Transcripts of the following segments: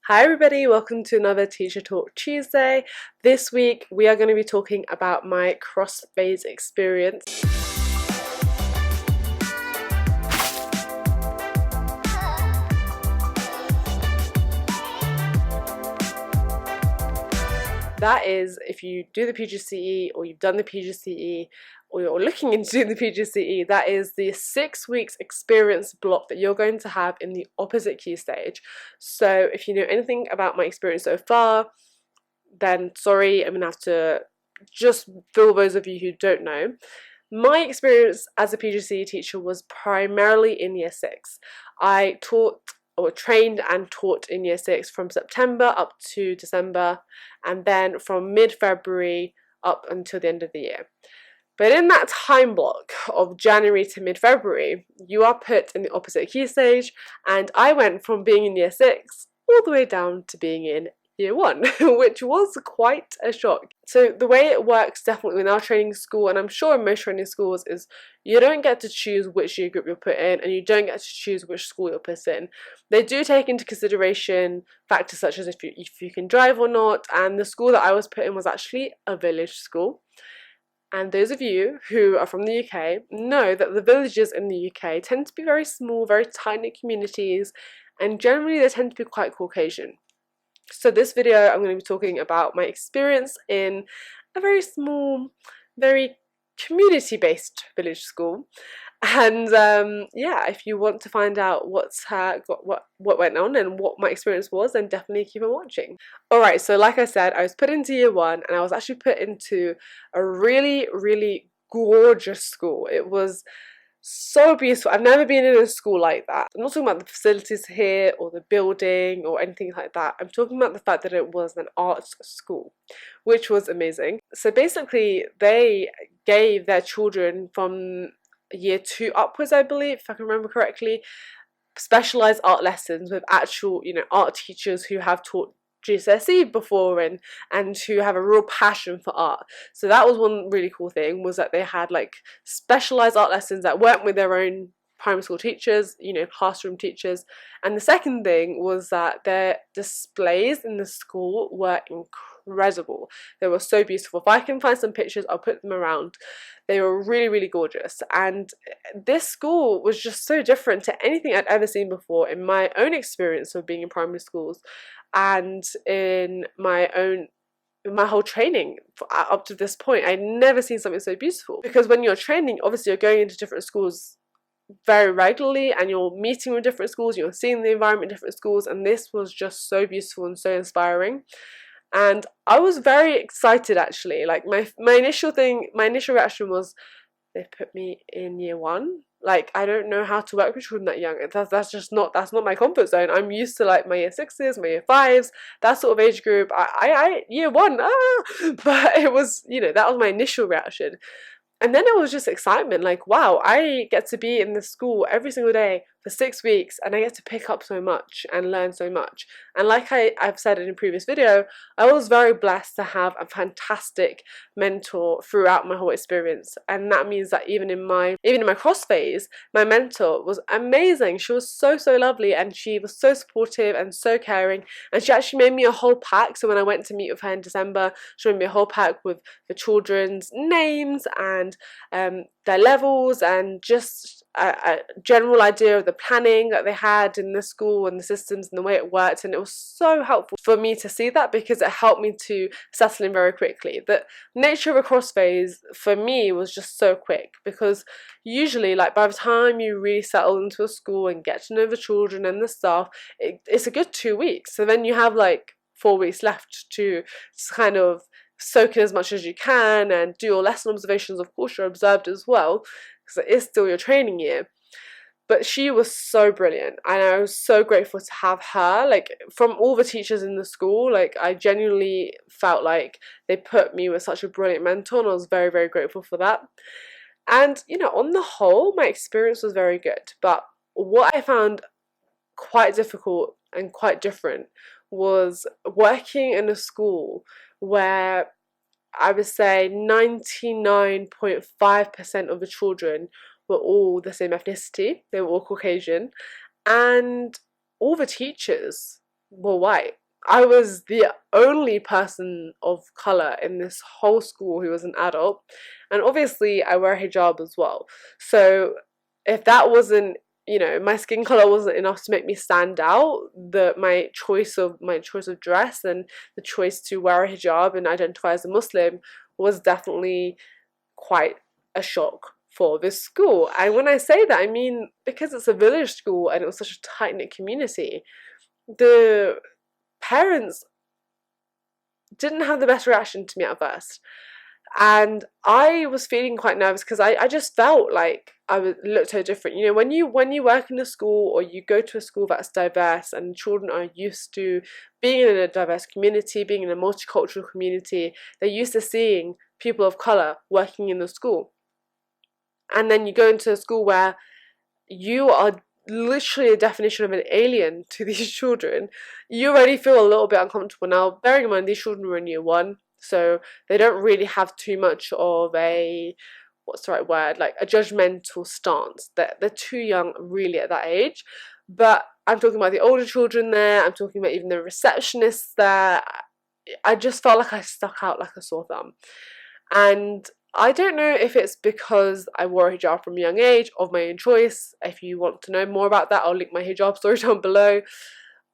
Hi everybody, welcome to another Teacher Talk Tuesday. This week we are going to be talking about my cross-phase experience. That is, if you do the Pgce or you've done the Pgce or you're looking into doing the Pgce, that is the 6 weeks experience block that you're going to have in the opposite key stage. So if you know anything about my experience so far, then sorry, I'm going to have to just fill those of you who don't know. My experience as a Pgce teacher was primarily in year 6. I taught or trained and taught in year 6 from September up to December, and then from mid-February up until the end of the year. But in that time block of January to mid-February, you are put in the opposite key stage, and I went from being in year 6 all the way down to being in year 1, which was quite a shock. So the way it works definitely in our training school, and I'm sure in most training schools, is you don't get to choose which year group you're put in, and you don't get to choose which school you're put in. They do take into consideration factors such as if you can drive or not, and the school that I was put in was actually a village school. And those of you who are from the UK know that the villages in the UK tend to be very small, very tight-knit communities, and generally they tend to be quite Caucasian. So this video I'm going to be talking about my experience in a very small, very community-based village school. And yeah, if you want to find out what went on and what my experience was, then definitely keep on watching. Alright, so like I said, I was put into year 1, and I was actually put into a really, really gorgeous school. It was so beautiful. I've never been in a school like that. I'm not talking about the facilities here or the building or anything like that. I'm talking about the fact that it was an arts school, which was amazing. So basically they gave their children from year 2 upwards, I believe, if I can remember correctly, specialised art lessons with actual, art teachers who have taught GCSE before and who have a real passion for art. So that was one really cool thing, was that they had like specialised art lessons that weren't with their own primary school teachers, classroom teachers. And the second thing was that their displays in the school were incredible. They were so beautiful. If I can find some pictures, I'll put them around. They were really, really gorgeous. And this school was just so different to anything I'd ever seen before in my own experience of being in primary schools and in my whole training up to this point. I'd never seen something so beautiful, because when you're training, obviously you're going into different schools very regularly and you're meeting with different schools, you're seeing the environment in different schools, and this was just so beautiful and so inspiring. And I was very excited, actually. Like my initial reaction was, they put me in year 1. Like, I don't know how to work with children that young. That's not my comfort zone. I'm used to like my year 6s, my year 5s, that sort of age group. I year 1, but it was, that was my initial reaction. And then it was just excitement, like, wow, I get to be in this school every single day for 6 weeks, and I get to pick up so much and learn so much. And like I've said in a previous video, I was very blessed to have a fantastic mentor throughout my whole experience. And that means that even in my cross phase, my mentor was amazing. She was so, so lovely, and she was so supportive and so caring. And she actually made me a whole pack. So when I went to meet with her in December, she made me a whole pack with the children's names and their levels, and just a general idea of the planning that they had in the school and the systems and the way it worked. And it was so helpful for me to see that, because it helped me to settle in very quickly. The nature of a cross phase for me was just so quick, because usually, like, by the time you really settle into a school and get to know the children and the staff, it's a good 2 weeks. So then you have like 4 weeks left to kind of soak in as much as you can and do your lesson observations. Of course, you're observed as well, because it is still your training year. But she was so brilliant, and I was so grateful to have her. Like, from all the teachers in the school, like, I genuinely felt like they put me with such a brilliant mentor, and I was very, very grateful for that. And on the whole, my experience was very good. But what I found quite difficult and quite different was working in a school where I would say 99.5% of the children were all the same ethnicity. They were all Caucasian, and all the teachers were white. I was the only person of colour in this whole school who was an adult, and obviously I wear hijab as well. So if that wasn't, you know, my skin colour wasn't enough to make me stand out, my choice of dress and the choice to wear a hijab and identify as a Muslim was definitely quite a shock for this school. And when I say that, I mean because it's a village school and it was such a tight-knit community, the parents didn't have the best reaction to me at first. And I was feeling quite nervous because I just felt like looked so different. You know, when you work in a school or you go to a school that's diverse and children are used to being in a diverse community, being in a multicultural community, they're used to seeing people of colour working in the school. And then you go into a school where you are literally a definition of an alien to these children, you already feel a little bit uncomfortable. Now, bearing in mind these children were in year 1, so they don't really have too much of a, what's the right word, like a judgmental stance. They're too young really at that age. But I'm talking about the older children there, I'm talking about even the receptionists there. I just felt like I stuck out like a sore thumb. And I don't know if it's because I wore a hijab from a young age, of my own choice. If you want to know more about that, I'll link my hijab story down below.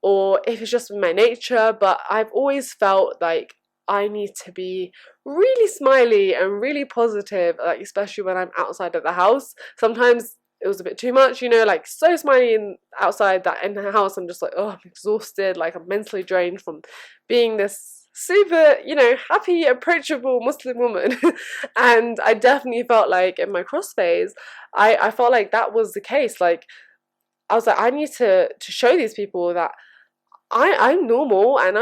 Or if it's just my nature, but I've always felt like I need to be really smiley and really positive, like especially when I'm outside of the house. Sometimes it was a bit too much, you know, like so smiley outside that in the house I'm just like, oh, I'm exhausted, like I'm mentally drained from being this super, you know, happy, approachable Muslim woman. And I definitely felt like in my cross phase, I felt like that was the case. Like I was like, I need to show these people that I'm normal and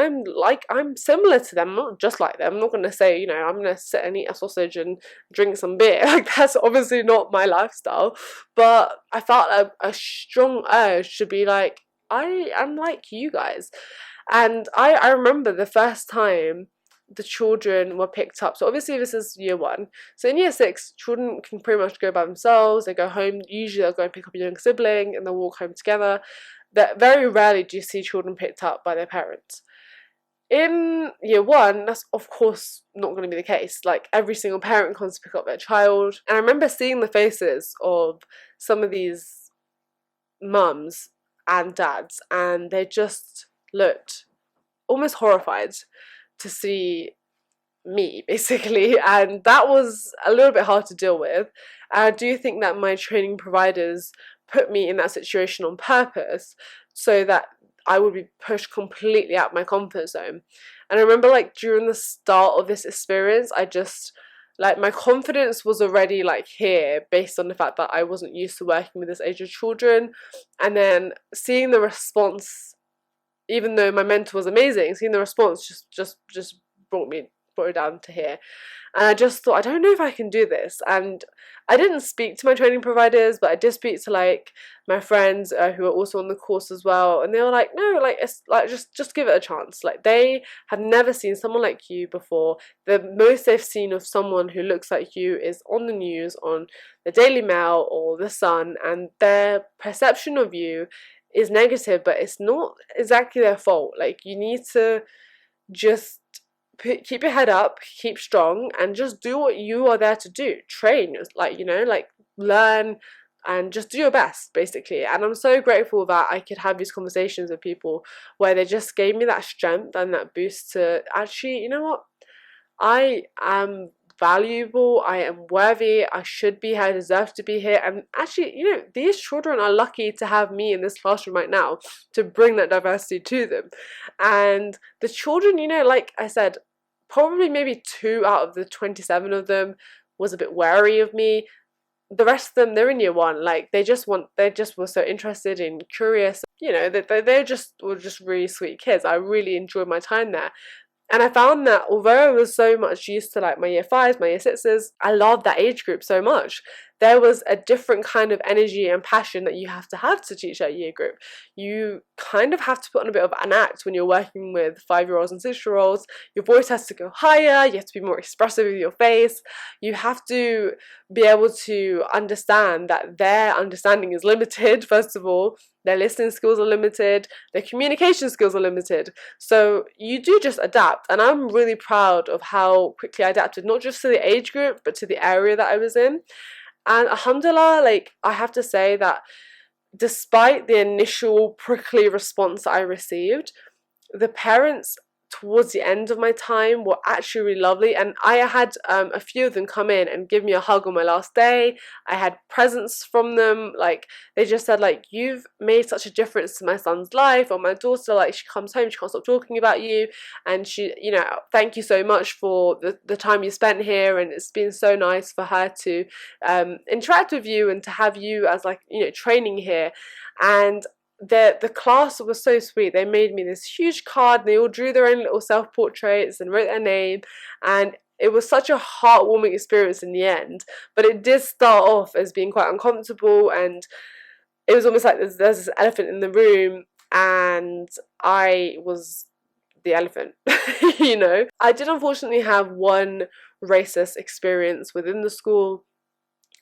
I'm similar to them, not just like them. I'm not gonna say, you know, I'm gonna sit and eat a sausage and drink some beer. Like that's obviously not my lifestyle. But I felt a strong urge to be like, I am like you guys. And I remember the first time the children were picked up. So obviously this is year 1. So in year 6, children can pretty much go by themselves. They go home. Usually they'll go and pick up a young sibling and they'll walk home together. That very rarely do you see children picked up by their parents. In year 1, that's of course not going to be the case. Like every single parent comes to pick up their child. And I remember seeing the faces of some of these mums and dads, and they just looked almost horrified to see me, basically, and that was a little bit hard to deal with. I do think that my training providers put me in that situation on purpose so that I would be pushed completely out my comfort zone. And I remember like during the start of this experience, I just like my confidence was already like here based on the fact that I wasn't used to working with this age of children, and then seeing the response, even though my mentor was amazing, seeing the response just brought it down to here. And I just thought, I don't know if I can do this. And I didn't speak to my training providers, but I did speak to like my friends who are also on the course as well, and they were like, no, like it's like just give it a chance. Like they have never seen someone like you before. The most they've seen of someone who looks like you is on the news, on the Daily Mail or the Sun, and their perception of you is negative, but it's not exactly their fault. Like you need to just keep your head up, keep strong, and just do what you are there to do. Train, like, you know, like learn and just do your best, basically. And I'm so grateful that I could have these conversations with people where they just gave me that strength and that boost to actually, you know what, I am valuable, I am worthy, I should be here, I deserve to be here. And actually, you know, these children are lucky to have me in this classroom right now to bring that diversity to them. And the children, you know, like I said, probably maybe 2 out of the 27 of them was a bit wary of me. The rest of them, they're in year 1, like they just were so interested and curious, you know, they were just really sweet kids. I really enjoyed my time there. And I found that although I was so much used to like my year 5s, my year 6s, I loved that age group so much there was a different kind of energy and passion that you have to teach that year group. You kind of have to put on a bit of an act when you're working with 5-year-olds and 6-year-olds. Your voice has to go higher, you have to be more expressive with your face, you have to be able to understand that their understanding is limited, first of all, their listening skills are limited, their communication skills are limited. So you do just adapt, and I'm really proud of how quickly I adapted, not just to the age group, but to the area that I was in. And alhamdulillah, like, I have to say that despite the initial prickly response I received, the parents towards the end of my time were actually really lovely, and I had a few of them come in and give me a hug on my last day. I had presents from them, like, they just said, like, you've made such a difference to my son's life, or my daughter, like, she comes home, she can't stop talking about you, and she, you know, thank you so much for the time you spent here, and it's been so nice for her to interact with you and to have you as, like, you know, training here. And the class was so sweet. They made me this huge card, and they all drew their own little self-portraits and wrote their name, and it was such a heartwarming experience in the end. But it did start off as being quite uncomfortable, and it was almost like there's this elephant in the room, and I was the elephant. You know, I did unfortunately have one racist experience within the school.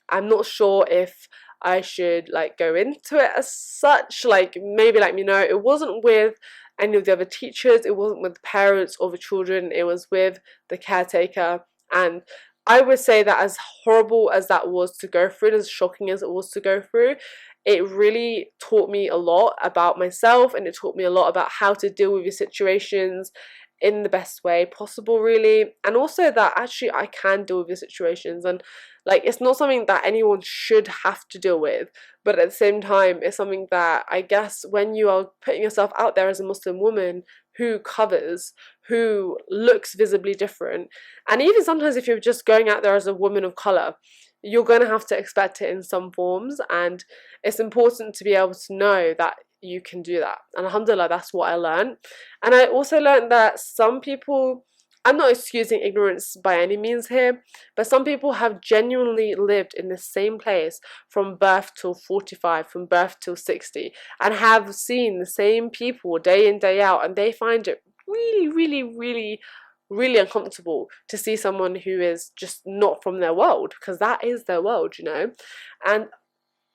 I'm not sure if I should, like, go into it as such, like, maybe let me know. It wasn't with any of the other teachers, it wasn't with the parents or the children, it was with the caretaker. And I would say that as horrible as that was to go through, as shocking as it was to go through, it really taught me a lot about myself, and it taught me a lot about how to deal with your situations in the best way possible, really. And also that actually I can deal with your situations, and, like, it's not something that anyone should have to deal with, but at the same time it's something that I guess when you are putting yourself out there as a Muslim woman who covers, who looks visibly different, and even sometimes if you're just going out there as a woman of colour, you're going to have to expect it in some forms, and it's important to be able to know that you can do that. And alhamdulillah, that's what I learned. And I also learned that some people, I'm not excusing ignorance by any means here, but some people have genuinely lived in the same place from birth till 45, from birth till 60, and have seen the same people day in, day out, and they find it really uncomfortable to see someone who is just not from their world, because that is their world, you know. And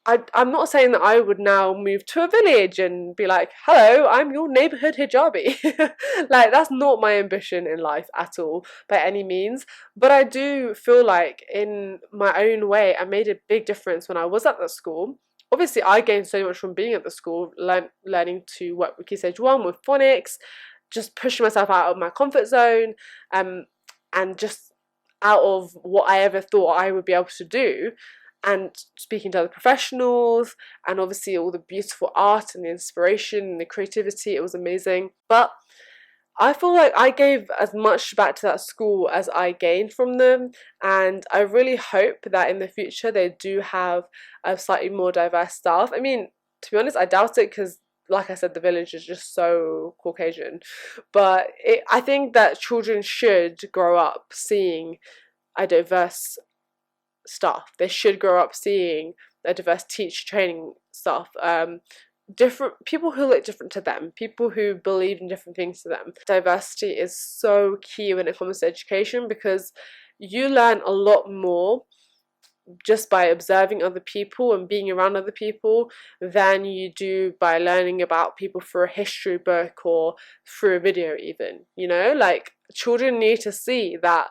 I'm not saying that I would now move to a village and be like, hello, I'm your neighbourhood hijabi. Like, that's not my ambition in life at all, by any means. But I do feel like in my own way, I made a big difference when I was at the school. Obviously, I gained so much from being at the school, learning to work with Key Stage 1, with phonics, just pushing myself out of my comfort zone, and just out of what I ever thought I would be able to do, and speaking to other professionals, and obviously all the beautiful art and the inspiration and the creativity. It was amazing. But I feel like I gave as much back to that school as I gained from them, and I really hope that in the future they do have a slightly more diverse staff. I mean, to be honest, I doubt it, because like I said, the village is just so Caucasian. But I think that children should grow up seeing a diverse staff. They should grow up seeing a diverse teacher training staff, different people who look different to them, people who believe in different things to them. Diversity is so key when it comes to education, because you learn a lot more just by observing other people and being around other people than you do by learning about people through a history book or through a video even, you know. Like, children need to see that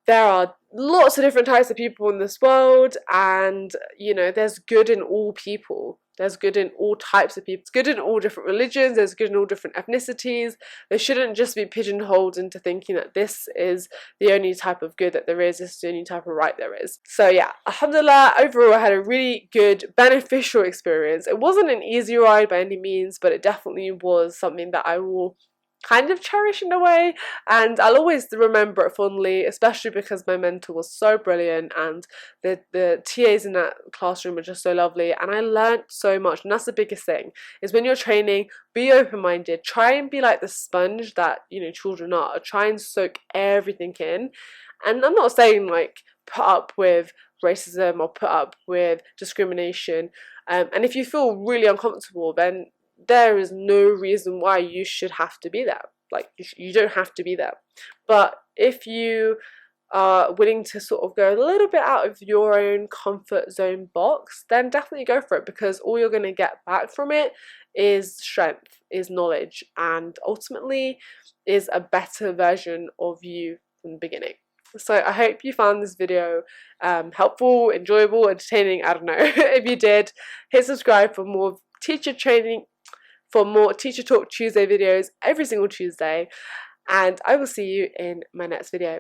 there are lots of different types of people in this world, and, you know, there's good in all people. There's good in all types of people. It's good in all different religions. There's good in all different ethnicities. They shouldn't just be pigeonholed into thinking that this is the only type of good that there is. This is the only type of right there is. So yeah, alhamdulillah, overall I had a really good, beneficial experience. It wasn't an easy ride by any means, but it definitely was something that I will kind of cherish in a way, and I'll always remember it fondly, especially because my mentor was so brilliant, and the TAs in that classroom were just so lovely, and I learned so much. And that's the biggest thing, is when you're training, be open-minded, try and be like the sponge that, you know, children are. Try and soak everything in. And I'm not saying, like, put up with racism or put up with discrimination, and if you feel really uncomfortable, then there is no reason why you should have to be there. Like, you don't have to be there. But if you are willing to sort of go a little bit out of your own comfort zone box, then definitely go for it, because all you're going to get back from it is strength, is knowledge, and ultimately is a better version of you from the beginning. So I hope you found this video helpful, enjoyable, entertaining, I don't know. If you did, hit subscribe for more teacher training, for more Teacher Talk Tuesday videos every single Tuesday, and I will see you in my next video.